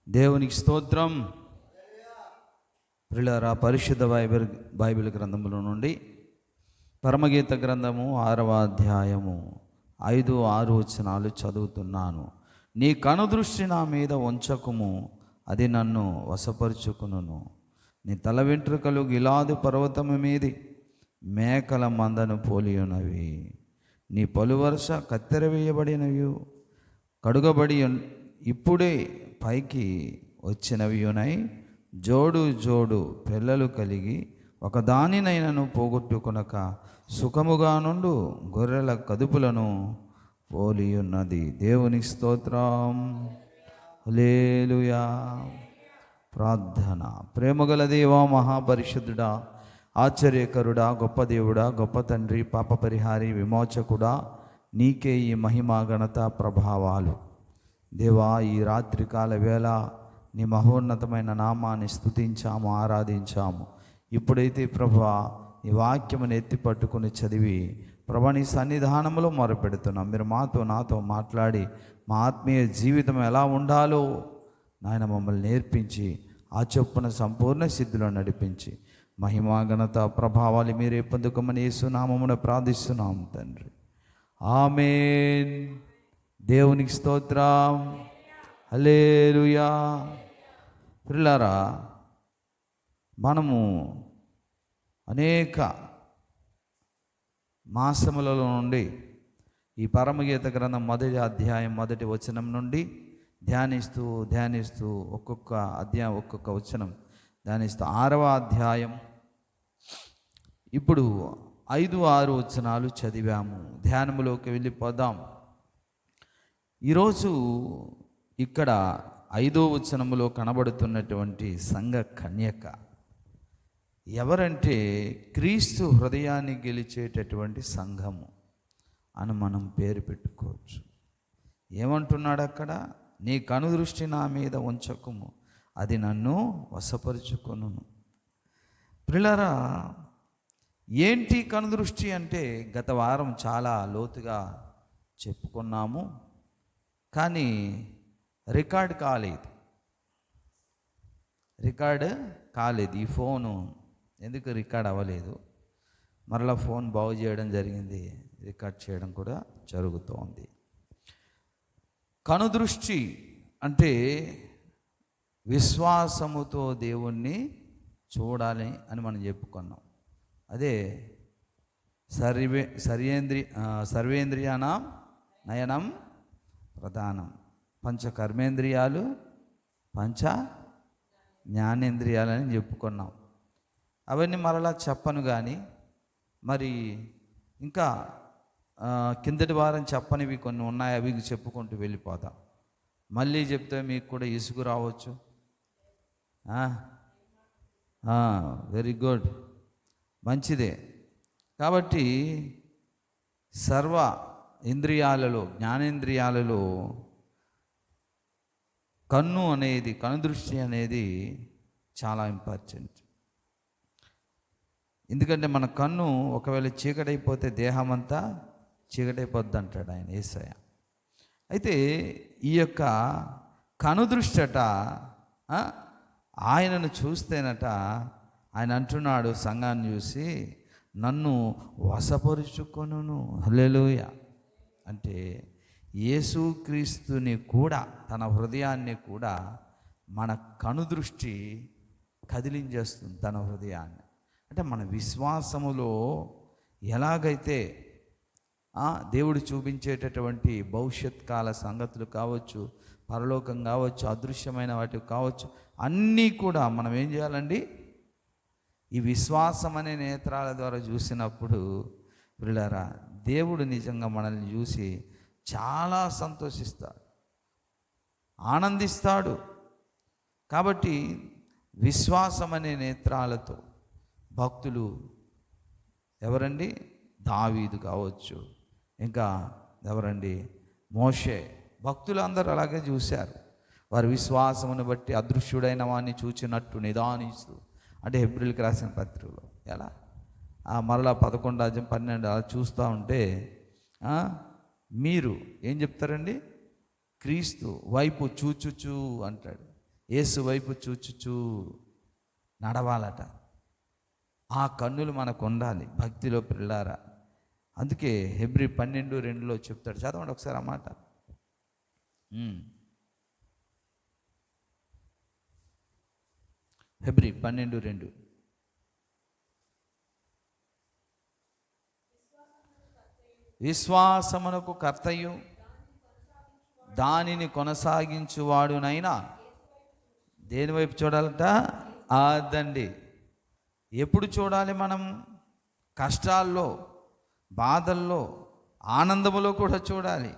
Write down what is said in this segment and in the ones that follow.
దేవునికి స్తోత్రం. ప్రియులారా, పరిశుద్ధ బైబిల్ గ్రంథముల నుండి పరమగీత గ్రంథము 6వ అధ్యాయము 5-6 వచనాలు చదువుతున్నాను. నీ కనుదృష్టి నా మీద ఉంచకుము, అది నన్ను వశపరుచుకును. నీ తల వెంట్రుకలు గిలాదు పర్వతము మీది మేకల మందను పోలియున్నవి. నీ పలువరుస కత్తెర వేయబడినవి, కడుగబడి ఇప్పుడే పైకి వచ్చినవియునై జోడు జోడు పిల్లలు కలిగి ఒకదానినైనను పోగొట్టుకొనక సుఖముగా నుండు గొర్రెల కదుపులను పోలియున్నది. దేవునికి స్తోత్రం. హల్లెలూయా. ప్రార్థన. ప్రేమగల దేవా, మహాపరిశుద్ధుడా, ఆశ్చర్యకరుడా, గొప్ప దేవుడా, గొప్ప తండ్రి, పాప పరిహారి, విమోచకుడా, నీకే ఈ మహిమ ఘనత ప్రభావాలు. దేవా, ఈ రాత్రికాల వేళ నీ మహోన్నతమైన నామాన్ని స్తుతించాము, ఆరాధించాము. ఇప్పుడైతే ప్రభువా ఈ వాక్యమును ఎత్తి పట్టుకుని చదివి ప్రభా నీ సన్నిధానంలో మొరపెడుతున్నాం. మీరు నాతో మాట్లాడి మా ఆత్మీయ జీవితం ఎలా ఉండాలో నాయన మమ్మల్ని నేర్పించి ఆ చొప్పున సంపూర్ణ సిద్ధిలో నడిపించి మహిమా ఘనత ప్రభావాలు మీరే పొందుకోమని యేసు నామమున ప్రార్థిస్తున్నాం తండ్రి. ఆమేన్. దేవునికి స్తోత్రం. హల్లెలూయా. ప్రియులారా, మనము అనేక మాసములలో నుండి ఈ పరమగీత గ్రంథం 1వ అధ్యాయం 1వ వచనం నుండి ధ్యానిస్తూ ఒక్కొక్క అధ్యాయం ఒక్కొక్క వచనం ధ్యానిస్తూ 6వ అధ్యాయం ఇప్పుడు 5-6 వచనాలు చదివాము. ధ్యానములోకి వెళ్ళిపోదాం. ఈరోజు ఇక్కడ 5వ వచనములో కనబడుతున్నటువంటి సంఘ కన్యక ఎవరంటే క్రీస్తు హృదయాన్ని గెలిచేటటువంటి సంఘము అని మనం పేరు పెట్టుకోవచ్చు. ఏమంటున్నాడు అక్కడ? నీ కనుదృష్టి నా మీద ఉంచకుము, అది నన్ను వశపరుచుకొను. ప్రియులారా, ఏంటి కనుదృష్టి అంటే గత వారం చాలా లోతుగా చెప్పుకున్నాము, కానీ రికార్డ్ కాలేదు. ఈ ఫోను ఎందుకు రికార్డ్ అవ్వలేదు? మరలా ఫోన్ బాగు చేయడం జరిగింది, రికార్డ్ చేయడం కూడా జరుగుతోంది. కనుదృష్టి అంటే విశ్వాసముతో దేవుణ్ణి చూడాలి అని మనం చెప్పుకున్నాం. అదే సర్వేంద్రియాణం నయనం ప్రధానం. పంచ కర్మేంద్రియాలు, పంచ జ్ఞానేంద్రియాలని చెప్పుకున్నాం. అవన్నీ మరలా చెప్పను, కానీ మరి ఇంకా కిందటి వారం చెప్పనివి కొన్ని ఉన్నాయి, అవి చెప్పుకుంటూ వెళ్ళిపోతాం. మళ్ళీ చెప్తే మీకు కూడా ఇసుగు రావచ్చు. వెరీ గుడ్, మంచిదే. కాబట్టి సర్వ ఇంద్రియాలలో, జ్ఞానేంద్రియాలలో కనుదృష్టి అనేది చాలా ఇంపార్టెంట్. ఎందుకంటే మన కన్ను ఒకవేళ చీకటైపోతే దేహం అంతా చీకటైపోద్ది అంటాడు ఆయన, యేసయ్య. అయితే ఈ యొక్క కనుదృష్టట ఆయనను చూస్తేనట ఆయన అంటున్నాడు సంఘాన్ని చూసి, నన్ను వశపరుచుకొనును. హల్లెలూయా. అంటే యేసుక్రీస్తుని కూడా, తన హృదయాన్ని కూడా మన కనుదృష్టి కదిలించేస్తుంది. తన హృదయాన్ని అంటే మన విశ్వాసములో ఎలాగైతే దేవుడు చూపించేటటువంటి భవిష్యత్ కాల సంగతులు కావచ్చు, పరలోకం కావచ్చు, అదృశ్యమైన వాటి కావచ్చు, అన్నీ కూడా మనం ఏం చేయాలండి? ఈ విశ్వాసం అనే నేత్రాల ద్వారా చూసినప్పుడు ప్రియులారా, దేవుడు నిజంగా మనల్ని చూసి చాలా సంతోషిస్తాడు, ఆనందిస్తాడు. కాబట్టి విశ్వాసం అనే నేత్రాలతో భక్తులు ఎవరండి? దావీదు కావచ్చు, ఇంకా ఎవరండి? మోషే. భక్తులు అందరూ అలాగే చూశారు. వారి విశ్వాసమును బట్టి అదృశ్యుడైన వాడిని చూచినట్టు నిదానిస్తూ, అంటే హెబ్రీయులకు రాసిన పత్రికలో ఎలా మరలా 11-12 అలా చూస్తూ ఉంటే మీరు ఏం చెప్తారండి? క్రీస్తు వైపు చూచుచూ అంటాడు. యేసు వైపు చూచుచూ నడవాలట. ఆ కన్నులు మనకు ఉండాలి భక్తిలో పిల్లారా. అందుకే హెబ్రీ 12:2 చెప్తాడు. చదవండి ఒకసారి ఆ మాట. హెబ్రీ 12:2. విశ్వాసమునకు కర్తయు దానిని కొనసాగించువాడునైనా దేని వైపు చూడాలట? అదండి. ఎప్పుడు చూడాలి మనం? కష్టాల్లో, బాధల్లో, ఆనందములో కూడా చూడాలి.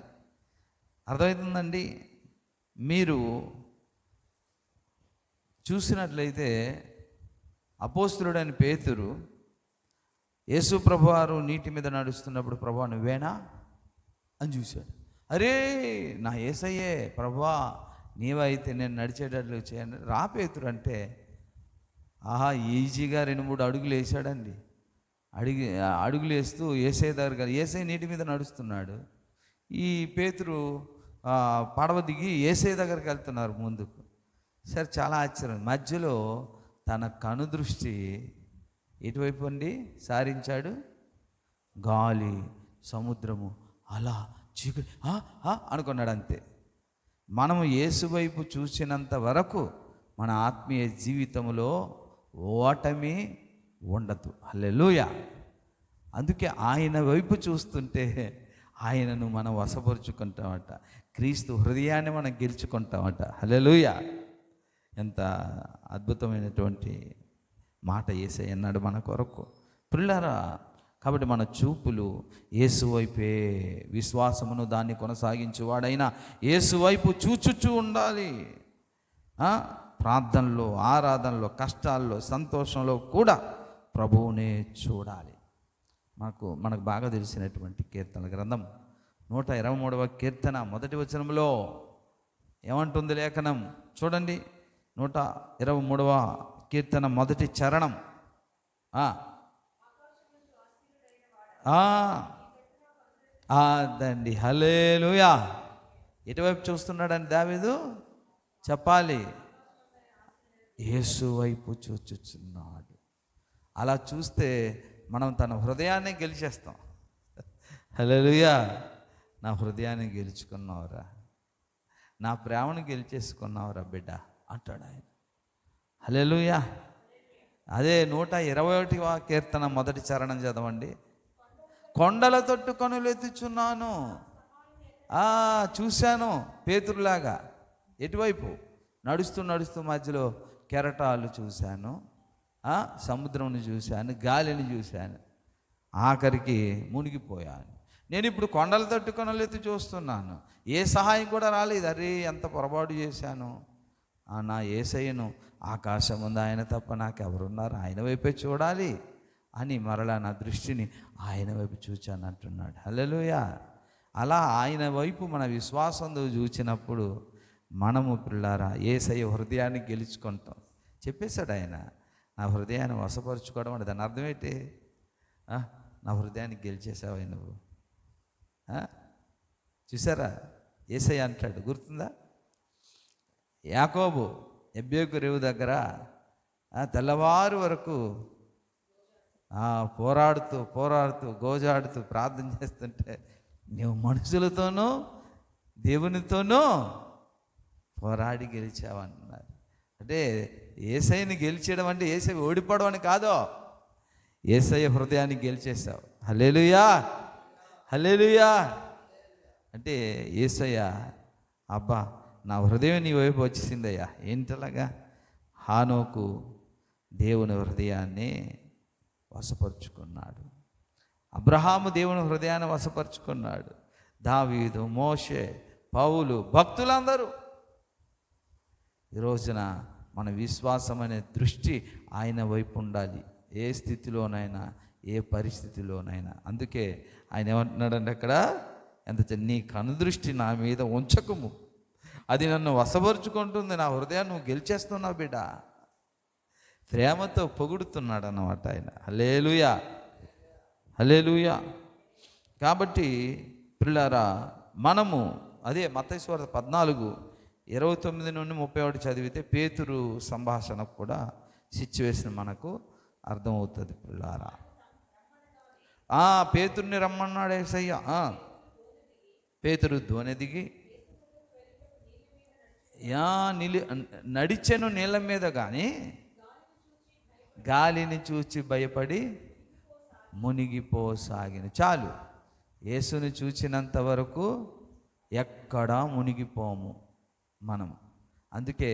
అర్థమవుతుందండి? మీరు చూసినట్లయితే అపోస్తలుడైన పేతురు యేసు ప్రభువారు నీటి మీద నడుస్తున్నప్పుడు, ప్రభువా నువ్వేనా అని చూశాడు. అరే నా యేసయ్యే, ప్రభువా నీవైతే నేను నడిచేటట్లు చేయండి రా పేతురు అంటే, ఆహా ఈజీగా 2-3 అడుగులు వేసాడండి. అడుగులు వేస్తూ యేసయ్య దగ్గర, యేసయ్య నీటి మీద నడుస్తున్నాడు. ఈ పేతురు పడవ దిగి యేసయ్య దగ్గరికి వెళ్తున్నారు ముందుకు. సరే, చాలా ఆశ్చర్యం. మధ్యలో తన కనుదృష్టి ఎటువైపు అండి సారించాడు? గాలి, సముద్రము, అలా చీకటి అనుకున్నాడు. అంతే. మనము యేసు వైపు చూసినంత వరకు మన ఆత్మీయ జీవితంలో ఓటమి ఉండదు. హల్లెలూయా. అందుకే ఆయన వైపు చూస్తుంటే ఆయనను మనం వశపరుచుకుంటామట. క్రీస్తు హృదయాన్ని మనం గెలుచుకుంటామట. హల్లెలూయా. ఎంత అద్భుతమైనటువంటి మాట యేసయ్య అన్నాడు మన కొరకు. ప్రియులారా, కాబట్టి మన చూపులు యేసు వైపే, విశ్వాసమును దాన్ని కొనసాగించువాడైనా యేసు వైపు చూచుచూ ఉండాలి. ప్రార్థనలో, ఆరాధనలో, కష్టాల్లో, సంతోషంలో కూడా ప్రభువునే చూడాలి. మనకు బాగా తెలిసినటువంటి కీర్తనల గ్రంథం 123వ కీర్తన 1వ వచనంలో ఏమంటుంది లేఖనం? చూడండి, 123వ కీర్తన 1వ చరణం. అదండి. హల్లెలూయా. ఎటువైపు చూస్తున్నాడండి దావీదు? చెప్పాలి, యేసు వైపు చూచుచున్నాడు. అలా చూస్తే మనం తన హృదయాన్ని గెలిచేస్తాం. హల్లెలూయా. నా హృదయాన్ని గెలుచుకున్నావురా, నా ప్రేమను గెలిచేసుకున్నావురా బిడ్డ అంటాడు ఆయన. హల్లెలూయా. అదే 121వ కీర్తన 1వ చరణం చదవండి. కొండల తొట్టు కనులు ఎత్తుచున్నాను. చూశాను పేతురులాగా. ఎటువైపు? నడుస్తూ నడుస్తూ మధ్యలో కెరటాలు చూశాను, సముద్రంని చూశాను, గాలిని చూశాను, ఆఖరికి మునిగిపోయాను. నేను ఇప్పుడు కొండల తట్టు కనులు ఎత్తి చూస్తున్నాను. ఏ సహాయం కూడా రాలేదు. అరే ఎంత పొరపాటు చేశాను. నా యేసయ్యను, ఆకాశం ఉంది ఆయన తప్ప నాకెవరున్నారు, ఆయన వైపే చూడాలి అని మరలా నా దృష్టిని ఆయన వైపు చూచాను అంటున్నాడు. హల్లెలూయా. అలా ఆయన వైపు మన విశ్వాసంతో చూచినప్పుడు మనము పిల్లారా యేసయ్య హృదయాన్ని గెలుచుకుంటాం. చెప్పేశాడు ఆయన, నా హృదయాన్ని వశపరుచుకోవడం అంటే దాని అర్థం ఏంటి? నా హృదయాన్ని గెలిచేసావు నువ్వు. చూసారా? యేసయ్య అంటాడు, గుర్తుందా? యాకోబు ఎబ్బేకు రేవు దగ్గర తెల్లవారు వరకు పోరాడుతూ గోజాడుతూ ప్రార్థన చేస్తుంటే, నువ్వు మనుషులతోనూ దేవునితోనూ పోరాడి గెలిచావన్నారు. అంటే యేసయ్యని గెలిచేయడం అంటే యేసయ్య ఓడిపోవడం అని కాదు, యేసయ్య హృదయాన్ని గెలిచేసావు. హల్లెలూయా, హల్లెలూయా. అంటే యేసయ్య, అబ్బా నా హృదయం నీ వైపు వచ్చేసిందయ్యా. ఏంటలాగా? హానోకు దేవుని హృదయాన్ని వశపరుచుకున్నాడు. అబ్రహాము దేవుని హృదయాన్ని వశపరుచుకున్నాడు. దావీదు, మోషే, పౌలు, భక్తులందరూ. ఈ రోజున మన విశ్వాసం అనే దృష్టి ఆయన వైపు ఉండాలి, ఏ స్థితిలోనైనా, ఏ పరిస్థితిలోనైనా. అందుకే ఆయన ఏమంటున్నాడంటే అక్కడ, నీ కనుదృష్టి నా మీద ఉంచకుము, అది నన్ను వశపరుచుకుంటుంది, నా హృదయాన్ని నువ్వు గెలిచేస్తున్నావు బిడ్డ. ప్రేమతో పొగుడుతున్నాడు అన్నమాట ఆయన. హల్లెలూయా, హల్లెలూయా. కాబట్టి ప్రియులారా, మనము అదే మత్తయి సువార్త 14 29 నుండి 31 చదివితే పేతురు సంభాషణ కూడా సిచ్యువేషన్ మనకు అర్థమవుతుంది పిల్లారా. పేతుర్ని రమ్మన్నాడు యేసయ్య. పేతురు దోణి దిగి నడిచెను నీళ్ళ మీద, కానీ గాలిని చూచి భయపడి మునిగిపోసాగిన. చాలు, యేసుని చూచినంత వరకు ఎక్కడా మునిగిపోము మనం. అందుకే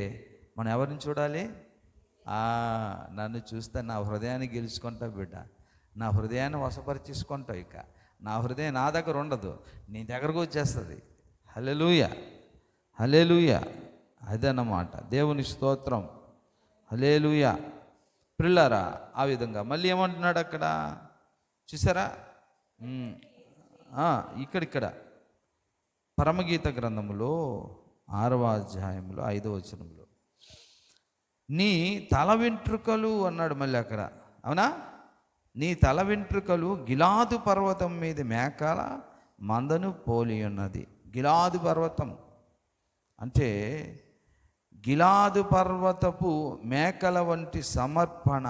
మనం ఎవరిని చూడాలి? నన్ను చూస్తే నా హృదయాన్ని గెలుచుకుంటావు బిడ్డ, నా హృదయాన్ని వశపరిచేసుకుంటావు. ఇక నా హృదయం నా దగ్గర ఉండదు, నీ దగ్గరకు వచ్చేస్తుంది. హల్లెలూయా, హల్లెలూయా. అదన్నమాట. దేవుని స్తోత్రం, హల్లెలూయా. పిల్లారా, ఆ విధంగా మళ్ళీ ఏమంటున్నాడు అక్కడ చూసారా? ఇక్కడ పరమగీత గ్రంథములో 6వ అధ్యాయంలో 5వ వచనంలో నీ తల వెంట్రుకలు అన్నాడు మళ్ళీ అక్కడ. అవునా? నీ తల వెంట్రుకలు గిలాదు పర్వతం మీద మేకల మందను పోలి ఉన్నది. గిలాదు పర్వతం అంటే గిలాదు పర్వతపు మేకల వంటి సమర్పణ.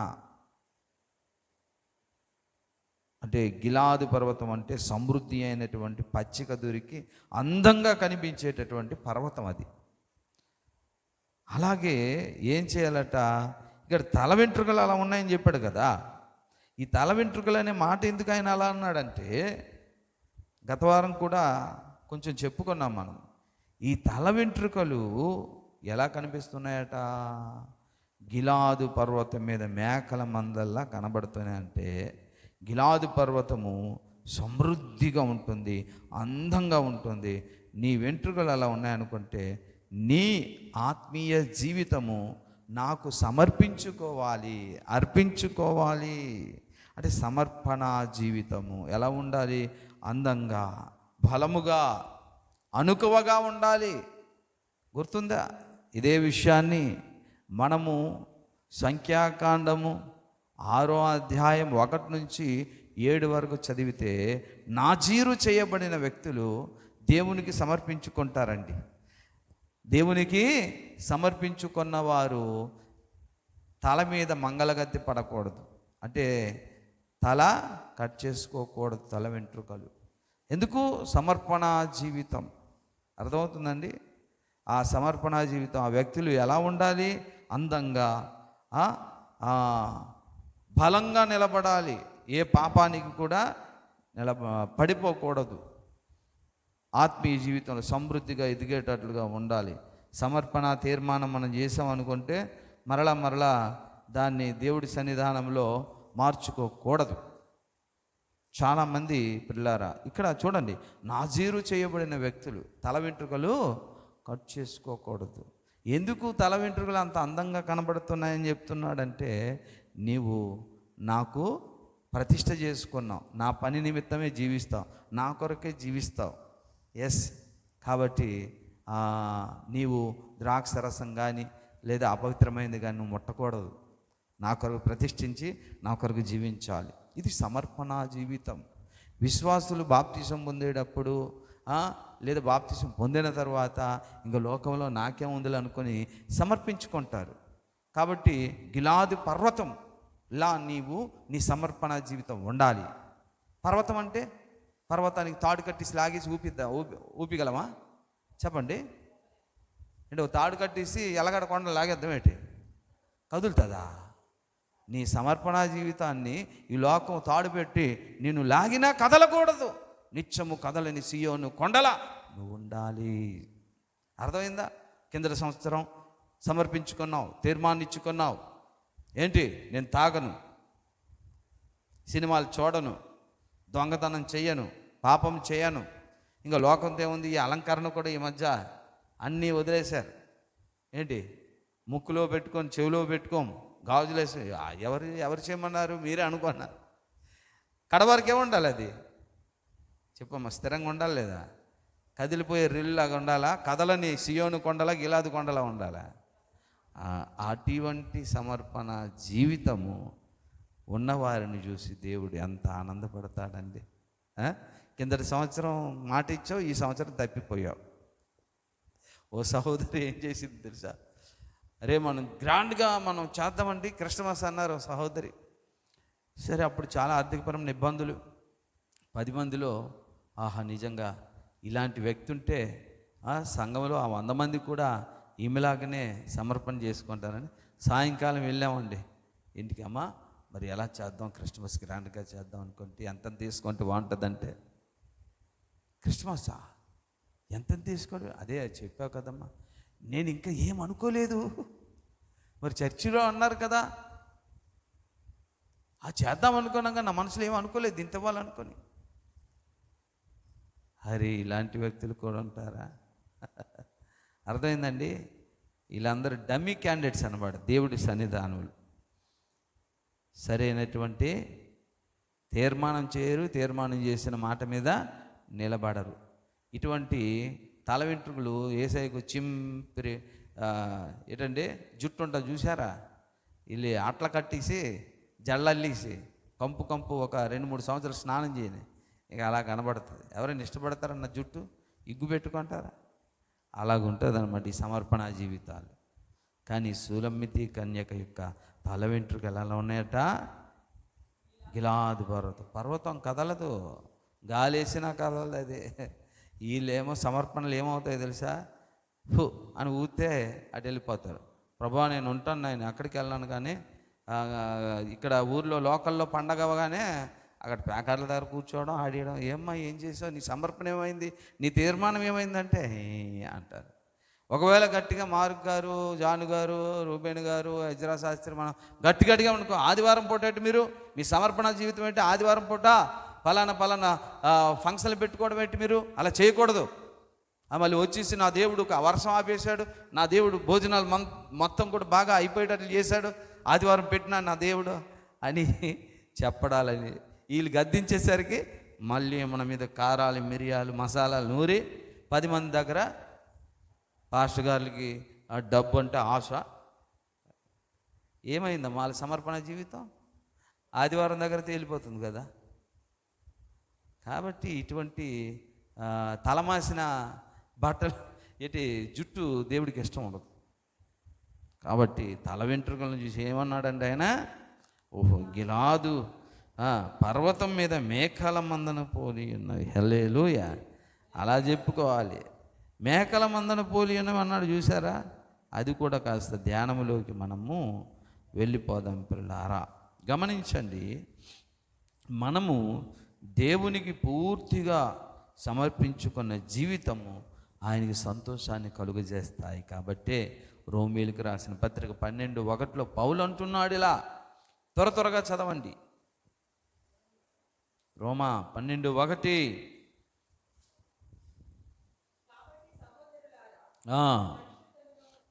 అంటే గిలాదు పర్వతం అంటే సమృద్ధి అయినటువంటి పచ్చిక దొరికి అందంగా కనిపించేటటువంటి పర్వతం అది. అలాగే ఏం చేయాలట? ఇక్కడ తల వెంట్రుకలు అలా ఉన్నాయని చెప్పాడు కదా. ఈ తల వెంట్రుకలు అనే మాట ఎందుకు ఆయన అలా అన్నాడంటే, గత వారం కూడా కొంచెం చెప్పుకున్నాం మనం. ఈ తల వెంట్రుకలు ఎలా కనిపిస్తున్నాయట? గిలాదు పర్వతం మీద మేకల మందల్లా కనబడుతున్నాయంటే, గిలాదు పర్వతము సమృద్ధిగా ఉంటుంది, అందంగా ఉంటుంది. నీ వెంట్రుకలు అలా ఉన్నాయనుకుంటే నీ ఆత్మీయ జీవితము నాకు సమర్పించుకోవాలి, అర్పించుకోవాలి. అంటే సమర్పణ జీవితము ఎలా ఉండాలి? అందంగా, బలముగా, అనుకువగా ఉండాలి. గుర్తుందా? ఇదే విషయాన్ని మనము సంఖ్యాకాండము 6వ అధ్యాయం 1 నుంచి 7 వరకు చదివితే నాజీరు చేయబడిన వ్యక్తులు దేవునికి సమర్పించుకుంటారండి. దేవునికి సమర్పించుకున్నవారు తల మీద మంగళగత్తి పడకూడదు, అంటే తల కట్ చేసుకోకూడదు, తల వెంట్రుకలు. ఎందుకు? సమర్పణ జీవితం. అర్థమవుతుందండి? ఆ సమర్పణ జీవితం, ఆ వ్యక్తులు ఎలా ఉండాలి? అందంగా, బలంగా నిలబడాలి. ఏ పాపానికి కూడా పడిపోకూడదు. ఆత్మీయ జీవితంలో సమృద్ధిగా ఎదిగేటట్లుగా ఉండాలి. సమర్పణ తీర్మానం మనం చేసామనుకుంటే మరలా దాన్ని దేవుడి సన్నిధానంలో మార్చుకోకూడదు. చాలామంది పిల్లారా ఇక్కడ చూడండి, నాజీరు చేయబడిన వ్యక్తులు తల వెంట్రుకలు కట్ చేసుకోకూడదు. ఎందుకు తల వెంట్రుకలు అంత అందంగా కనబడుతున్నాయని చెప్తున్నాడంటే, నీవు నాకు ప్రతిష్ట చేసుకున్నావు, నా పని నిమిత్తమే జీవిస్తావు, నా కొరకే జీవిస్తావు. ఎస్, కాబట్టి నీవు ద్రాక్ష రసం కానీ లేదా అపవిత్రమైనది కానీ నువ్వు ముట్టకూడదు. నా కొరకు ప్రతిష్ఠించి నా కొరకు జీవించాలి. ఇది సమర్పణ జీవితం. విశ్వాసులు బాప్తిసం పొందేటప్పుడు లేదా బాప్తిసం పొందిన తర్వాత ఇంకా లోకంలో నాకేముందులు అనుకొని సమర్పించుకుంటారు. కాబట్టి గిలాదు పర్వతం లా నీవు నీ సమర్పణ జీవితం ఉండాలి. పర్వతం అంటే పర్వతానికి తాడు కట్టేసి లాగేసి ఊపిగలమా? చెప్పండి. అంటే తాడు కట్టేసి ఎలగడ కొండ లాగేద్దాం ఏంటి? కదులుతుందా? నీ సమర్పణ జీవితాన్ని ఈ లోకం తాడు పెట్టి నిన్ను లాగినా కదలకూడదు. నిత్యము కదలని సియోను కొండలా నువ్వు ఉండాలి. అర్థమైందా? కిందటి సంవత్సరం సమర్పించుకున్నావు, తీర్మానించుకున్నావు. ఏంటి? నేను తాగను, సినిమాలు చూడను, దొంగతనం చెయ్యను, పాపం చేయను. ఇంకా లోకంతో ఏముంది? ఈ అలంకరణ కూడా ఈ మధ్య అన్నీ వదిలేశారు. ఏంటి? ముక్కులో పెట్టుకొని, చెవిలో పెట్టుకోము, గాజులేసి ఎవరు చేయమన్నారు? మీరే అనుకున్నారు. కడవరకే ఉండాలి. అది చెప్పమ్మా, స్థిరంగా ఉండాలి లేదా? కదిలిపోయే రిల్లాగా ఉండాలా? కదలని సియోను కొండలా గిలాదు కొండలా ఉండాలా? అటువంటి సమర్పణ జీవితము ఉన్నవారిని చూసి దేవుడు ఎంత ఆనందపడతాడండి. కిందటి సంవత్సరం మాట ఇచ్చావు, ఈ సంవత్సరం తప్పిపోయావు. ఓ సహోదరి ఏం చేసింది తెలుసా? అరే మనం గ్రాండ్గా మనం చేద్దామండి క్రిస్మస్ అన్నారు సహోదరి. సరే, అప్పుడు చాలా ఆర్థికపరమైన ఇబ్బందులు. 10 మందిలో ఆహా నిజంగా ఇలాంటి వ్యక్తి ఉంటే సంఘంలో ఆ 100 మంది కూడా ఈమెలాగానే సమర్పణ చేసుకుంటారని సాయంకాలం వెళ్ళామండి ఇంటికి. అమ్మ మరి ఎలా చేద్దాం, క్రిస్మస్ గ్రాండ్గా చేద్దాం అనుకుంటే ఎంత తీసుకుంటే బాగుంటుందంటే, క్రిస్మసా ఎంత తీసుకోడు, అదే చెప్పావు కదమ్మా. నేను ఇంకా ఏం అనుకోలేదు, మరి చర్చిలో అన్నారు కదా చేద్దాం అనుకున్నాక నా మనసులో ఏం అనుకోలేదు ఇంత ఇవ్వాలనుకొని. హరి ఇలాంటి వ్యక్తులు కూడా ఉంటారా? అర్థమైందండి? వీళ్ళందరూ డమ్మీ క్యాండిడేట్స్ అన్నమాట, దేవుడి సన్నిధానులు. సరైనటువంటి తీర్మానం చేయరు, తీర్మానం చేసిన మాట మీద నిలబడరు. ఇటువంటి తల వెంట్రుకలు ఏసైకు చింపిరి ఏంటంటే జుట్టు ఉంటుంది చూసారా, వీళ్ళు అట్ల కట్టేసి జళ్ళల్లేసి కంపు ఒక 2-3 సంవత్సరాలు స్నానం చేయని ఇక అలా కనబడుతుంది. ఎవరైనా ఇష్టపడతారన్న జుట్టు ఇగ్గు పెట్టుకుంటారా? అలాగుంటుంది అన్నమాట ఈ సమర్పణ జీవితాలు. కానీ సూలమ్మితి కన్యక యొక్క తల వెంట్రుకలు ఎలా ఉన్నాయట? గిలాదు పర్వతం కదలదు, గాలేసినా కదలదు అది. వీళ్ళేమో సమర్పణలు ఏమవుతాయి తెలుసా? హు అని ఊతే అటు వెళ్ళిపోతారు. ప్రభా నేను ఉంటాను, నేను అక్కడికి వెళ్ళాను, కానీ ఇక్కడ ఊర్లో లోకల్లో పండగ అవగానే అక్కడ ప్యాకెట్ల దగ్గర కూర్చోవడం, ఆడేయడం. ఏమ్మా ఏం చేసావు, నీ సమర్పణ ఏమైంది, నీ తీర్మానం ఏమైందంటే అంటారు. ఒకవేళ గట్టిగా మార్క్ గారు, జాను గారు, రూబేణ్ గారు, ఎజ్రా శాస్త్రి మనం గట్టిగా అనుకో, ఆదివారం పూట ఏంటి మీరు మీ సమర్పణ జీవితం ఏంటి, ఆదివారం పూట పలానా ఫంక్షన్లు పెట్టుకోవడం ఏంటి, మీరు అలా చేయకూడదు. మళ్ళీ వచ్చేసి నా దేవుడు వర్షం ఆపేశాడు, నా దేవుడు భోజనాలు మొత్తం కూడా బాగా అయిపోయేటట్లు చేశాడు, ఆదివారం పెట్టినా నా దేవుడు అని చెప్పడాలని వీళ్ళు గద్దించేసరికి మళ్ళీ మన మీద కారాలు, మిరియాలు, మసాలాలు నూరి 10 మంది దగ్గర పాస్టర్ గారికి డబ్బు అంటే ఆశ. ఏమైందమ్మా వాళ్ళ సమర్పణ జీవితం? ఆదివారం దగ్గర తేలిపోతుంది కదా. కాబట్టి ఇటువంటి తలమాసిన బట్టలు జుట్టు దేవుడికి ఇష్టం ఉండదు. కాబట్టి తల వెంట్రుకలను చూసి ఏమన్నాడండి ఆయన? ఓహో గిలాదు పర్వతం మీద మేకల మందన పోలి ఉన్నవి. హల్లెలూయా, అలా చెప్పుకోవాలి. మేకల మందన పోలి ఉన్నవి అన్నాడు చూసారా? అది కూడా కాస్త ధ్యానములోకి మనము వెళ్ళిపోదాం పిల్లారా. గమనించండి, మనము దేవునికి పూర్తిగా సమర్పించుకున్న జీవితము ఆయనకి సంతోషాన్ని కలుగజేస్తాయి. కాబట్టే రోమీయులకు రాసిన పత్రిక 12:1 పౌలు అంటున్నాడు ఇలా, త్వరగా చదవండి. రోమా 12:1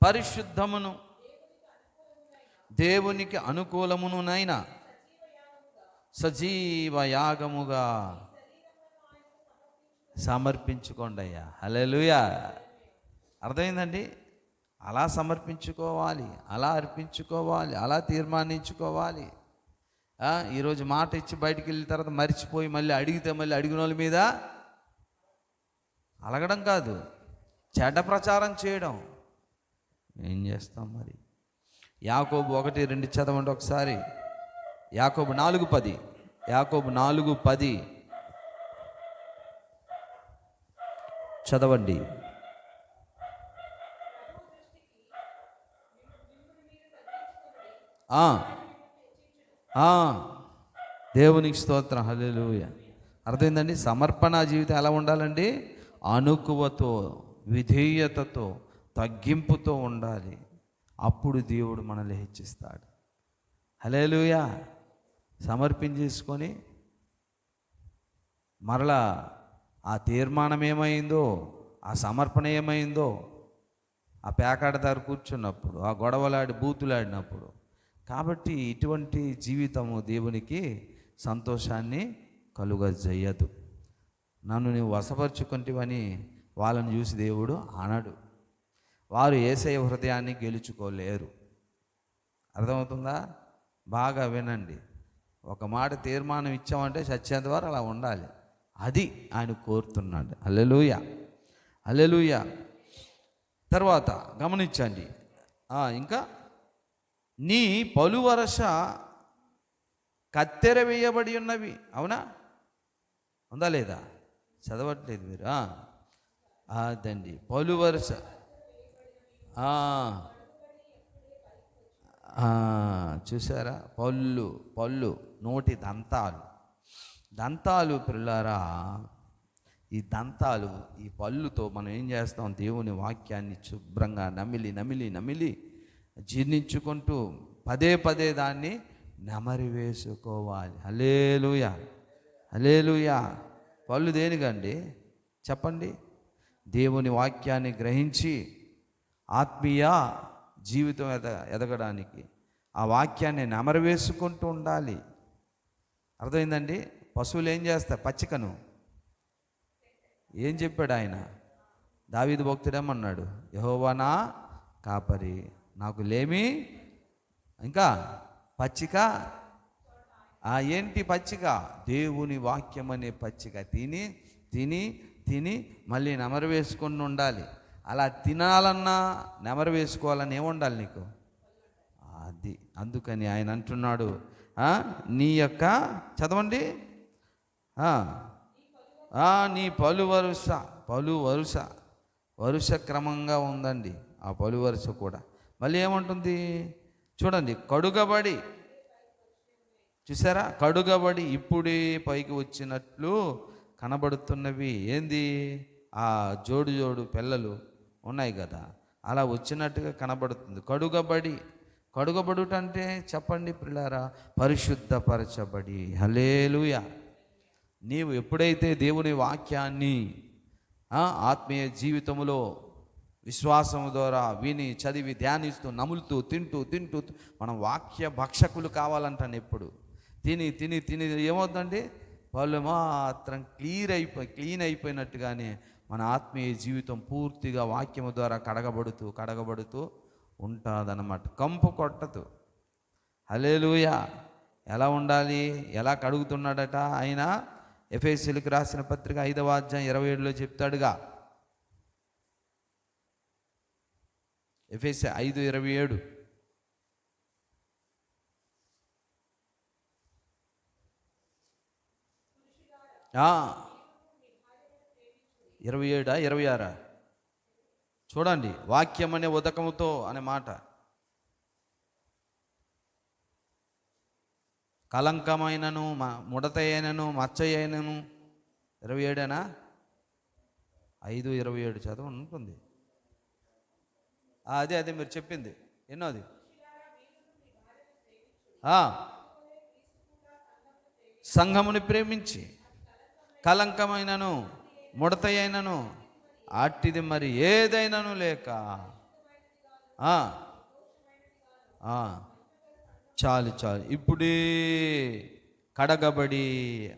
పరిశుద్ధమును దేవునికి అనుకూలమునునైనా సజీవ యాగముగా సమర్పించుకోండి అయ్యా. హల్లెలూయా. అర్థమైందండి? అలా సమర్పించుకోవాలి, అలా అర్పించుకోవాలి, అలా తీర్మానించుకోవాలి. ఈరోజు మాట ఇచ్చి బయటికి వెళ్ళిన తర్వాత మర్చిపోయి మళ్ళీ అడిగితే మళ్ళీ అడిగిన వాళ్ళ మీద అలగడం కాదు, చెడ్డ ప్రచారం చేయడం. ఏం చేస్తాం మరి? యాకోబు 1:2 చదవండి ఒకసారి. యాకోబు 4:10. యాకోబు 4:10 చదవండి. దేవునికి స్తోత్రం. హల్లెలూయా. అర్థమైందండి? సమర్పణ జీవితం ఎలా ఉండాలండి? అనుకువతో, విధేయతతో, తగ్గింపుతో ఉండాలి. అప్పుడు దేవుడు మనల్ని హెచ్చిస్తాడు. హల్లెలూయా. సమర్పించేసుకొని మరలా ఆ తీర్మానం ఏమైందో, ఆ సమర్పణ ఏమైందో, ఆ పేకాట దగ్గర కూర్చున్నప్పుడు, ఆ గొడవలాడి బూతులాడినప్పుడు. కాబట్టి ఇటువంటి జీవితము దేవునికి సంతోషాన్ని కలుగజేయదు. నన్ను నీవు వశపరుచుకుంటేవని వాళ్ళని చూసి దేవుడు అనడు. వారు యేసయ్య హృదయాన్ని గెలుచుకోలేరు. అర్థమవుతుందా? బాగా వినండి. ఒక మాట తీర్మానం ఇచ్చామంటే సత్యంత వారు అలా ఉండాలి. అది ఆయన కోరుతున్నాడు. హల్లెలూయా, హల్లెలూయా. తర్వాత గమనించండి. ఇంకా నీ పలువరస కత్తెర వేయబడి ఉన్నవి. అవునా? ఉందా లేదా? చదవట్లేదు మీరు. అదండి పలువరస. చూసారా? పళ్ళు నోటి దంతాలు పిల్లారా. ఈ దంతాలు, ఈ పళ్ళుతో మనం ఏం చేస్తాం? దేవుని వాక్యాన్ని శుభ్రంగా నమిలి జీర్ణించుకుంటూ పదే దాన్ని నెమరి వేసుకోవాలి. హల్లెలూయా. పళ్ళు దేనికండి చెప్పండి? దేవుని వాక్యాన్ని గ్రహించి ఆత్మీయ జీవితం ఎదగడానికి ఆ వాక్యాన్ని నెమరు వేసుకుంటూ ఉండాలి. అర్థమైందండి? పశువులు ఏం చేస్తాయి? పచ్చికను ఏం చెప్పాడు ఆయన? దావీదు భక్తుడేమన్నాడు? యెహోవా నా కాపరి, నాకు లేమి. ఇంకా పచ్చిక. ఏంటి పచ్చిక? దేవుని వాక్యం అనే పచ్చిక తిని మళ్ళీ నెమరు వేసుకొని ఉండాలి. అలా తినాలన్నా నెమరు వేసుకోవాలని ఏముండాలి నీకు? అది అందుకని ఆయన అంటున్నాడు, నీ యొక్క చదవండి, నీ వరుస క్రమంగా ఉందండి. ఆ వరుస కూడా మళ్ళీ ఏమంటుంది చూడండి, కడుగబడి. చూసారా? కడుగబడి ఇప్పుడే పైకి వచ్చినట్లు కనబడుతున్నవి. ఏంది? ఆ జోడు పిల్లలు ఉన్నాయి కదా, అలా వచ్చినట్టుగా కనబడుతుంది. కడుగబడుట అంటే చెప్పండి పిల్లారా, పరిశుద్ధపరచబడి. హల్లెలూయా. నీవు ఎప్పుడైతే దేవుని వాక్యాన్ని ఆత్మీయ జీవితంలో విశ్వాసము ద్వారా విని చదివి ధ్యానిస్తూ నములుతూ తింటూ మనం వాక్య భక్షకులు కావాలంటాను. ఎప్పుడు తిని ఏమవుతుందండి? వాళ్ళు మాత్రం క్లీన్ అయిపోయినట్టుగానే మన ఆత్మీయ జీవితం పూర్తిగా వాక్యము ద్వారా కడగబడుతూ ఉంటుందన్నమాట. కంపు కొట్టదు. హల్లెలూయా. ఎలా ఉండాలి? ఎలా కడుగుతున్నాడట ఆయన? ఎఫెసీయులకు రాసిన పత్రిక 5వ అధ్యాయం 27లో చెప్తాడుగా. ఎఫెసీ 5:27. ఆ 27 26 చూడండి. వాక్యం అనే ఉదకముతో అనే మాట. కలంకమైనను ముడత అయినను మచ్చ అయినను 27 5:27 చదువు ఉంటుంది. అదే మీరు చెప్పింది ఎన్నోది? సంఘముని ప్రేమించి కలంకమైనను ముడత అయినను అట్టిది మరి ఏదైనాను లేక చాలు ఇప్పుడే కడగబడి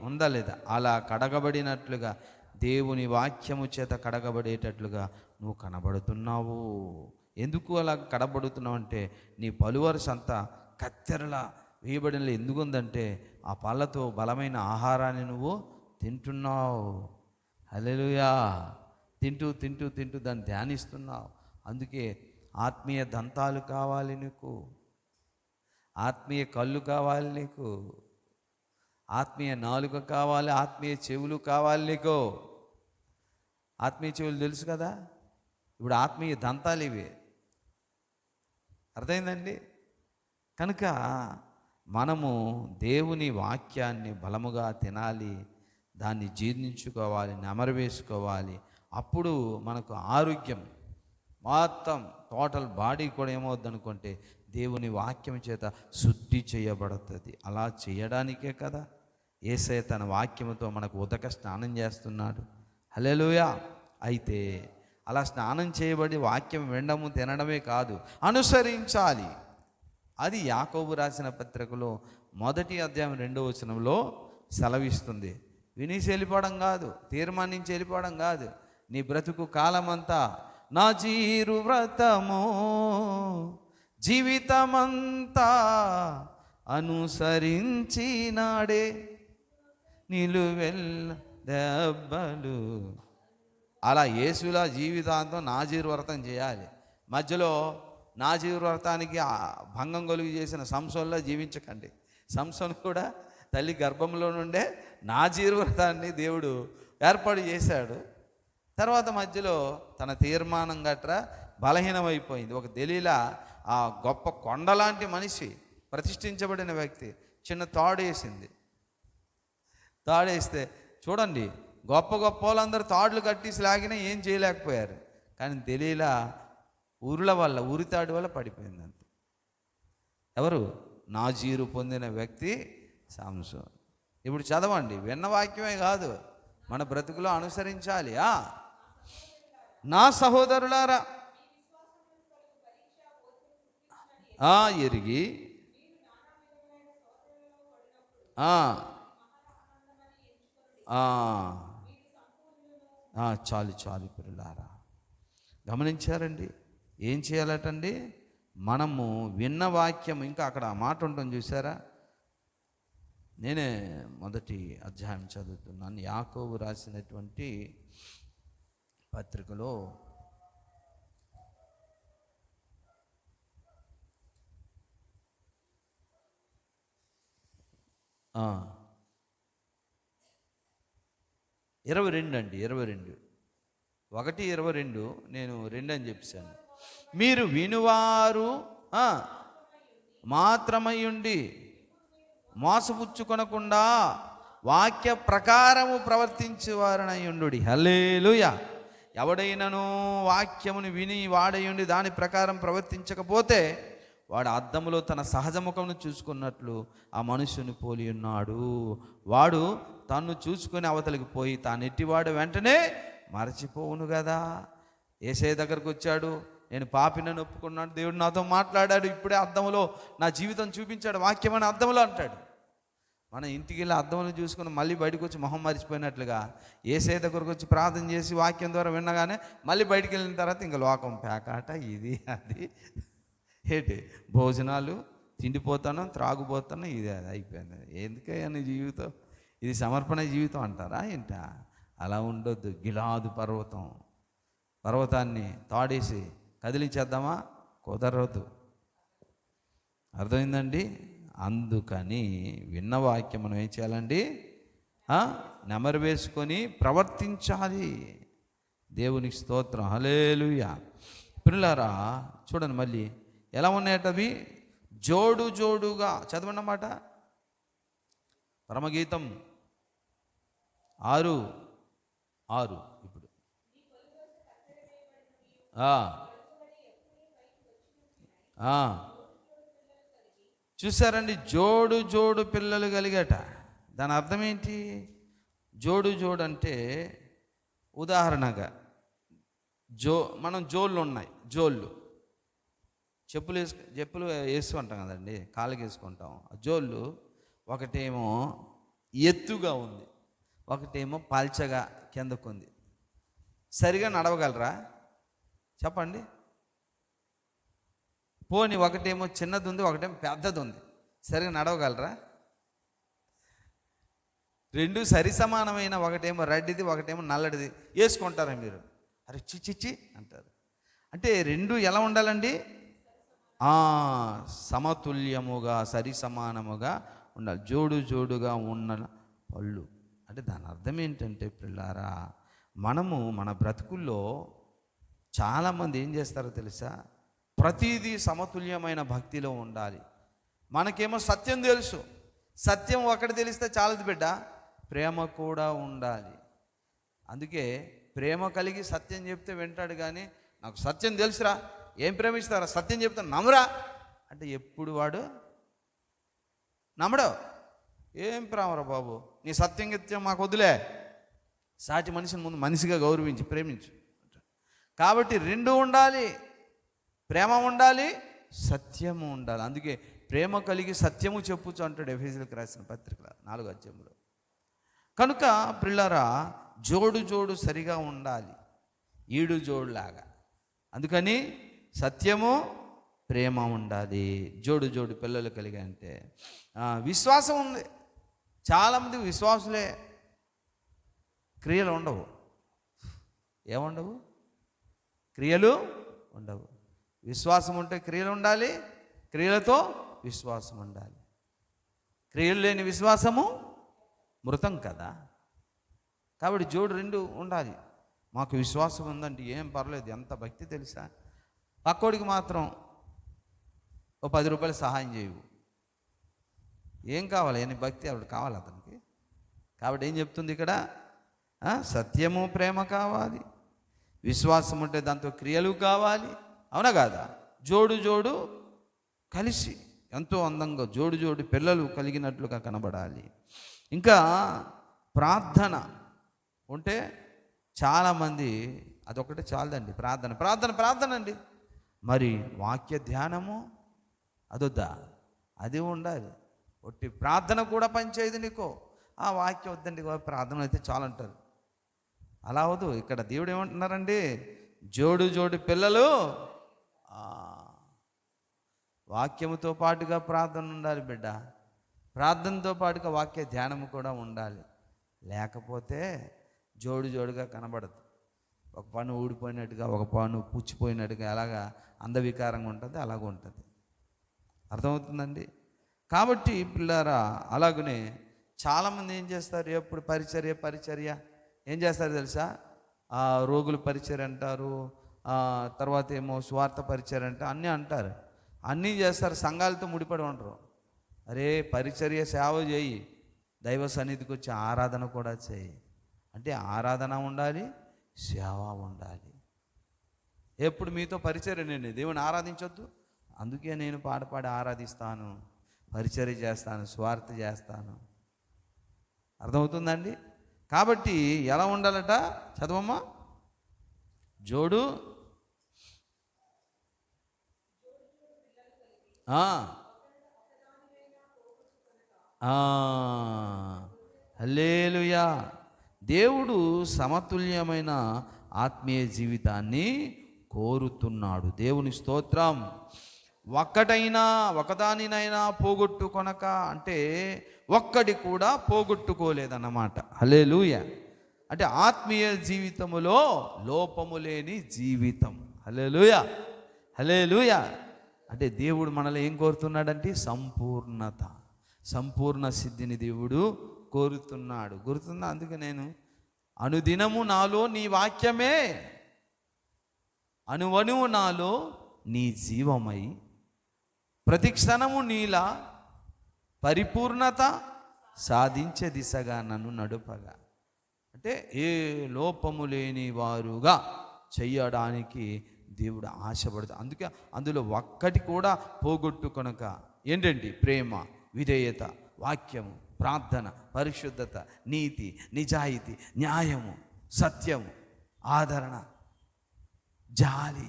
ఉందా లేదా? అలా కడగబడినట్లుగా దేవుని వాక్యము చేత కడగబడేటట్లుగా నువ్వు కనబడుతున్నావు. ఎందుకు అలా కడబడుతున్నావు అంటే, నీ పలువరస అంతా కత్తెరలా వేయబడిన ఎందుకుందంటే ఆ పళ్ళతో బలమైన ఆహారాన్ని నువ్వు తింటున్నావు. హల్లెలూయా. తింటూ దాన్ని ధ్యానిస్తున్నావు. అందుకే ఆత్మీయ దంతాలు కావాలి నీకు, ఆత్మీయ కళ్ళు కావాలి నీకు, ఆత్మీయ నాలుక కావాలి, ఆత్మీయ చెవులు కావాలి నీకు. ఆత్మీయ చెవులు తెలుసు కదా, ఇప్పుడు ఆత్మీయ దంతాలు ఇవి. అర్థమైందండి? కనుక మనము దేవుని వాక్యాన్ని బలముగా తినాలి, దాన్ని జీర్ణించుకోవాలి, నెమరు వేసుకోవాలి. అప్పుడు మనకు ఆరోగ్యం మొత్తం టోటల్ బాడీ కూడా ఏమవుద్ది అనుకుంటే దేవుని వాక్యం చేత శుద్ధి చేయబడుతుంది. అలా చేయడానికే కదా యేసయ్య తన వాక్యముతో మనకు ఉదక స్నానం చేస్తున్నాడు. హల్లెలూయా. అయితే అలా స్నానం చేయబడి వాక్యం వినడము తినడమే కాదు, అనుసరించాలి. అది యాకోబు రాసిన పత్రికలో 1వ అధ్యాయం 2వ వచనంలో సెలవిస్తుంది. వినేసి వెళ్ళిపోవడం కాదు, తీర్మానించి వెళ్ళిపోవడం కాదు. నీ బ్రతుకు కాలమంతా నాజీరు వ్రతము జీవితమంతా అనుసరించినాడే నిలువెల్ల దెబ్బలు. అలా యేసులా జీవితాంతం నాజీరు వ్రతం చేయాలి. మధ్యలో నాజీరు వ్రతానికి భంగం కలుగు చేసిన సంసోన్లా జీవించకండి. సంసోన్ కూడా తల్లి గర్భంలో నుండే నాజీరు వ్రతాన్ని దేవుడు ఏర్పాటు చేశాడు. తర్వాత మధ్యలో తన తీర్మానం గట్రా బలహీనమైపోయింది. ఒక దెలీలా, ఆ గొప్ప కొండలాంటి మనిషి, ప్రతిష్ఠించబడిన వ్యక్తి, చిన్న తాడేసింది. తాడేస్తే చూడండి, గొప్ప గొప్ప వాళ్ళందరూ తాడులు కట్టేసి లాగినా ఏం చేయలేకపోయారు. కానీ దెలీలా ఉరితాడు వల్ల పడిపోయింది అంతే. ఎవరు? నాజీరు పొందిన వ్యక్తి సంసోన్. ఇప్పుడు చదవండి, విన్న వాక్యమే కాదు, మన బ్రతుకులో అనుసరించాలి. నా సహోదరులారా, ఎరిగి చాలు పిల్లారా, గమనించారండి? ఏం చేయాలటండి? మనము విన్న వాక్యం, ఇంకా అక్కడ ఆ మాట ఉంటుంది చూసారా? నేనే మొదటి అధ్యాయం చదువుతున్నాను, యాకోబు రాసినటువంటి పత్రికలో. ఆ 22 అండి, 22, 1:22. నేను 2 అని చెప్పాను. మీరు వినువారు మాత్రమయ్యుండి మోసపుచ్చుకొనకుండా వాక్య ప్రకారము ప్రవర్తించేవారనయుండు. హల్లెలూయా. ఎవడైనను వాక్యమును విని వాడయుండి దాని ప్రకారం ప్రవర్తించకపోతే వాడు అద్దములో తన సహజముఖమును చూసుకున్నట్లు ఆ మనుషుని పోలి ఉన్నాడు. వాడు తన్ను చూసుకొని అవతలికి పోయి తానెట్టివాడు వెంటనే మరచిపోవును కదా. యేసయ్య దగ్గరకు వచ్చాడు, నేను పాపినని ఒప్పుకున్నాడు, దేవుడు నాతో మాట్లాడాడు, ఇప్పుడే అద్దంలో నా జీవితం చూపించాడు, వాక్యం అని అద్దంలో అంటాడు. మన ఇంటికి వెళ్ళి అద్దంలో చూసుకుని మళ్ళీ బయటకు వచ్చి మొహం మరిచిపోయినట్లుగా యేసయ్య దగ్గరకు వచ్చి ప్రార్థన చేసి వాక్యం ద్వారా విన్నగానే మళ్ళీ బయటికి వెళ్ళిన తర్వాత ఇంకా లోకం పేకాట, ఇది అది, ఏంటి భోజనాలు, తిండిపోతాను, త్రాగుపోతాను, ఇది అది అయిపోయింది. ఎందుకయ్యా నీ జీవితం? ఇది సమర్పణ జీవితం అంటారా ఏంటా? అలా ఉండొద్దు. గిలాదు పర్వతాన్ని తాడేసి కదిలించేద్దామా? కుదరదు. అర్థమైందండి? అందుకని విన్న వాక్యం మనం ఏం చేయాలండి? నెమరు వేసుకొని ప్రవర్తించాలి. దేవునికి స్తోత్రం, హల్లెలూయా. పిల్లలారా చూడండి, మళ్ళీ ఎలా ఉన్నాయటవి? జోడుగా చదవండి అన్నమాట. పరమగీతం 6:6. ఇప్పుడు చూసారండి, జోడు పిల్లలు కలిగట. దాని అర్థం ఏంటి? జోడు అంటే ఉదాహరణగా మనం జోళ్ళు ఉన్నాయి, జోళ్ళు చెప్పులు వేసుకుంటాం కదండి, కాళ్ళకి వేసుకుంటాం. ఆ జోళ్ళు ఒకటేమో ఎత్తుగా ఉంది, ఒకటేమో పల్చగా కిందకు ఉంది. సరిగా నడవగలరా చెప్పండి? పోనీ ఒకటేమో చిన్నది ఉంది, ఒకటేమో పెద్దది ఉంది, సరిగా నడవగలరా? రెండు సరి సమానమైన, ఒకటేమో రెడ్డిది ఒకటేమో నల్లడిది వేసుకుంటారా మీరు? అరే చిచ్చి అంటారు. అంటే రెండు ఎలా ఉండాలండి? సమతుల్యముగా, సరి సమానముగా ఉండాలి. జోడుగా ఉన్న పళ్ళు. అంటే దాని అర్థం ఏంటంటే పిల్లారా, మనము మన బ్రతుకుల్లో చాలామంది ఏం చేస్తారో తెలుసా? ప్రతిదీ సమతుల్యమైన భక్తిలో ఉండాలి. మనకేమో సత్యం తెలుసు, సత్యం ఒకటి తెలిస్తే చాలదు బిడ్డ, ప్రేమ కూడా ఉండాలి. అందుకే ప్రేమ కలిగి సత్యం చెప్తే వింటాడు, కానీ నాకు సత్యం తెలుసురా, ఏం ప్రేమిస్తారా, సత్యం చెప్తా నమ్మరా అంటే ఎప్పుడు వాడు నమ్మడు. ఏం ప్రేమరా బాబు, నీ సత్యం చెప్తే మాకు వదిలే. సాటి మనిషిని ముందు మనిషిగా గౌరవించి ప్రేమించు. కాబట్టి రెండు ఉండాలి, ప్రేమ ఉండాలి, సత్యము ఉండాలి. అందుకే ప్రేమ కలిగి సత్యము చెప్పుచు అంటాడు ఎఫెసీయులకు రాసిన పత్రిక 4వ అధ్యాయంలో. కనుక పిల్లరా, జోడు సరిగా ఉండాలి, ఈడు జోడులాగా. అందుకని సత్యము ప్రేమ ఉండాలి. జోడు పిల్లలు కలిగి అంటే విశ్వాసం ఉంది. చాలామంది విశ్వాసులే, క్రియలు ఉండవు. ఏముండవు? క్రియలు ఉండవు. విశ్వాసం ఉంటే క్రియలు ఉండాలి, క్రియలతో విశ్వాసం ఉండాలి. క్రియలు లేని విశ్వాసము మృతం కదా. కాబట్టి జోడు రెండు ఉండాలి. మాకు విశ్వాసం ఉందంటే ఏం పర్లేదు, ఎంత భక్తి తెలుసా, పక్కోడికి మాత్రం ఓ 10 రూపాయలు సహాయం చేయవు. ఏం కావాలి? అని భక్తి ఆవిడ కావాలి అతనికి. కాబట్టి ఏం చెప్తుంది ఇక్కడ? సత్యము ప్రేమ కావాలి, విశ్వాసం ఉంటే దాంతో క్రియలు కావాలి. అవునా కాదా? జోడు జోడు కలిసి ఎంతో అందంగా జోడు పిల్లలు కలిగినట్లుగా కనబడాలి. ఇంకా ప్రార్థన ఉంటే చాలామంది అదొకటి చాలదండి. ప్రార్థన అండి. మరి వాక్య ధ్యానము అదొద్దా? అది ఉండాలి. ఒట్టి ప్రార్థన కూడా పనిచేయదు నీకో. ఆ వాక్యం వద్దండి, ప్రార్థన అయితే చాలంటారు. అలా అవదు. ఇక్కడ దేవుడు ఏమంటున్నారండి? జోడు పిల్లలు. వాక్యముతో పాటుగా ప్రార్థన ఉండాలి బిడ్డ. ప్రార్థనతో పాటుగా వాక్య ధ్యానము కూడా ఉండాలి. లేకపోతే జోడుగా కనబడదు. ఒక పన్ను ఊడిపోయినట్టుగా, ఒక పన్ను పుచ్చిపోయినట్టుగా, ఎలాగా అందవికారంగా ఉంటుంది, అలాగ ఉంటుంది. అర్థమవుతుందండి? కాబట్టి పిల్లారా, అలాగనే చాలామంది ఏం చేస్తారు? ఎప్పుడు పరిచర్య ఏం చేస్తారు తెలుసా? రోగుల పరిచర్య అంటారు, తర్వాత ఏమో స్వార్థ పరిచర్య అంటే అన్నీ అంటారు. అన్నీ చేస్తారు, సంఘాలతో ముడిపడి ఉంటారు. అరే పరిచర్య సేవ చేయి, దైవ సన్నిధికి వచ్చి ఆరాధన కూడా చేయి. అంటే ఆరాధన ఉండాలి, సేవ ఉండాలి. ఎప్పుడు మీతో పరిచర్య, నేను దేవుని ఆరాధించొద్దు, అందుకే నేను పాడి ఆరాధిస్తాను, పరిచర్య చేస్తాను, స్వార్థ చేస్తాను. అర్థమవుతుందండి? కాబట్టి ఎలా ఉండాలట? చదవమ్మా. జోడు హల్లెలూయా. దేవుడు సమతుల్యమైన ఆత్మీయ జీవితాన్ని కోరుతున్నాడు. దేవుని స్తోత్రం. ఒకదానినైనా పోగొట్టుకొనక అంటే ఒక్కడి కూడా పోగొట్టుకోలేదన్నమాట. హల్లెలూయా. అంటే ఆత్మీయ జీవితములో లోపము లేని జీవితం. హల్లెలూయా, హల్లెలూయా. అంటే దేవుడు మనలో ఏం కోరుతున్నాడంటే సంపూర్ణ సిద్ధిని దేవుడు కోరుతున్నాడు. గుర్తుందా? అందుకే నేను అనుదినము నాలో నీ వాక్యమే, అనువనువు నాలో నీ జీవమై ప్రతి క్షణము నీలా పరిపూర్ణత సాధించే దిశగా నన్ను నడుపగా. అంటే ఏ లోపము లేని వారుగా చెయ్యడానికి దేవుడు ఆశపడుతుంది. అందుకే అందులో ఒక్కటి కూడా పోగొట్టుకొనక ఏంటండి? ప్రేమ, విధేయత, వాక్యము, ప్రార్థన, పరిశుద్ధత, నీతి, నిజాయితీ, న్యాయము, సత్యము, ఆదరణ, జాలి,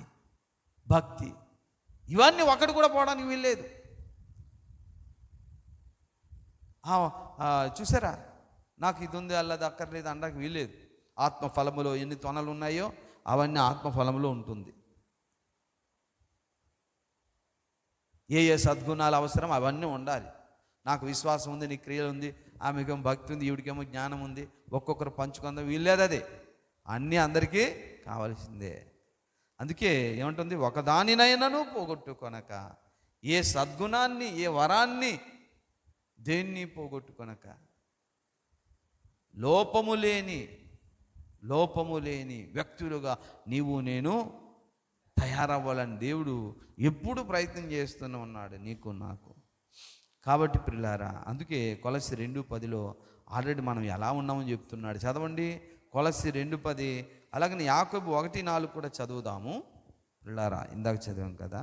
భక్తి, ఇవన్నీ ఒకటి కూడా పోవడానికి వీల్లేదు. చూసారా, నాకు ఇది ఉంది అల్లది అక్కర్లేదు అనడానికి వీల్లేదు. ఆత్మఫలములో ఎన్ని తొనలు ఉన్నాయో అవన్నీ ఆత్మఫలములో ఉంటుంది. ఏ సద్గుణాలు అవసరం అవన్నీ ఉండాలి. నాకు విశ్వాసం ఉంది, నీ క్రియలు ఉంది, ఆమెకేమో భక్తి ఉంది, ఈవిడికేమో జ్ఞానం ఉంది, ఒక్కొక్కరు పంచుకుందాం వీల్లేదు. అదే అన్నీ అందరికీ కావాల్సిందే. అందుకే ఏమంటుంది? ఒకదానినైనను పోగొట్టుకొనక, ఏ సద్గుణాన్ని, ఏ వరాన్ని, దేన్ని పోగొట్టుకొనక, లోపము లేని వ్యక్తులుగా నీవు నేను తయారవ్వాలని దేవుడు ఎప్పుడు ప్రయత్నం చేస్తూనే ఉన్నాడు నీకు నాకు. కాబట్టి ప్రియులారా, అందుకే కొలస్సీ 2:10 ఆల్రెడీ మనం ఎలా ఉన్నామని చెప్తున్నాడు. చదవండి కొలస్సీ 2:10. అలాగని యాకోబు 1:4 కూడా చదువుదాము ప్రియులారా. ఇందాక చదివాం కదా.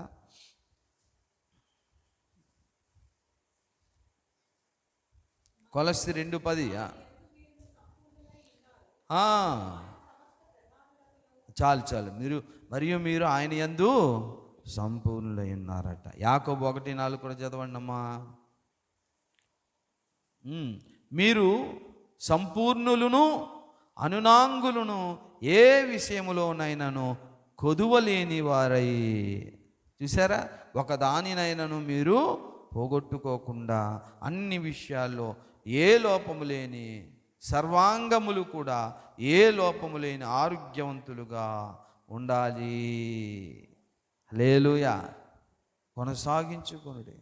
కొలస్సీ 2:10. చాలు మీరు ఆయన యందు సంపూర్ణులై ఉన్నారట. యాకోబు 1:4 కూడా చదవండి అమ్మా. మీరు సంపూర్ణులను అనునాంగులను ఏ విషయములోనైనాను కొదువలేని వారై. చూసారా, ఒకదానినైనాను మీరు పోగొట్టుకోకుండా అన్ని విషయాల్లో ఏ లోపము లేని సర్వాంగములు కూడా ఏ లోపము లేని ఆరోగ్యవంతులుగా ఉండాలి. హల్లెలూయా. కొనసాగించుకొనుడి.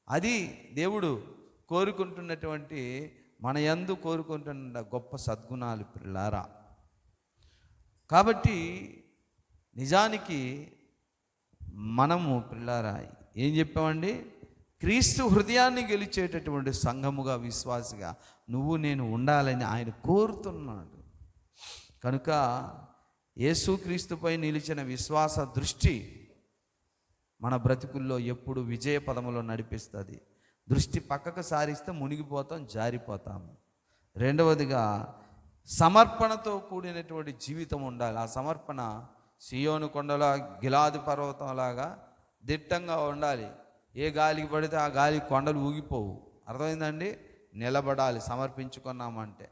అది దేవుడు కోరుకుంటున్నటువంటి, మన యందు కోరుకుంటున్న గొప్ప సద్గుణాలు పిల్లారా. కాబట్టి నిజానికి మనము పిల్లారా ఏం చెప్పామండి? క్రీస్తు హృదయాన్ని గెలిచేటటువంటి సంఘముగా, విశ్వాసిగా నువ్వు నేను ఉండాలని ఆయన కోరుతున్నాడు. కనుక యేసుక్రీస్తుపై నిలిచిన విశ్వాస దృష్టి మన బ్రతుకుల్లో ఎప్పుడు విజయ పదములో నడిపిస్తుంది. దృష్టి పక్కకు సారిస్తే మునిగిపోతాం, జారిపోతాము. రెండవదిగా సమర్పణతో కూడినటువంటి జీవితం ఉండాలి. ఆ సమర్పణ సియోను కొండల, గిలాదు పర్వతంలాగా దిట్టంగా ఉండాలి. ఏ గాలికి పడితే ఆ గాలి కొండలు ఊగిపోవు. అర్థమైందండి? నిలబడాలి సమర్పించుకున్నామంటే.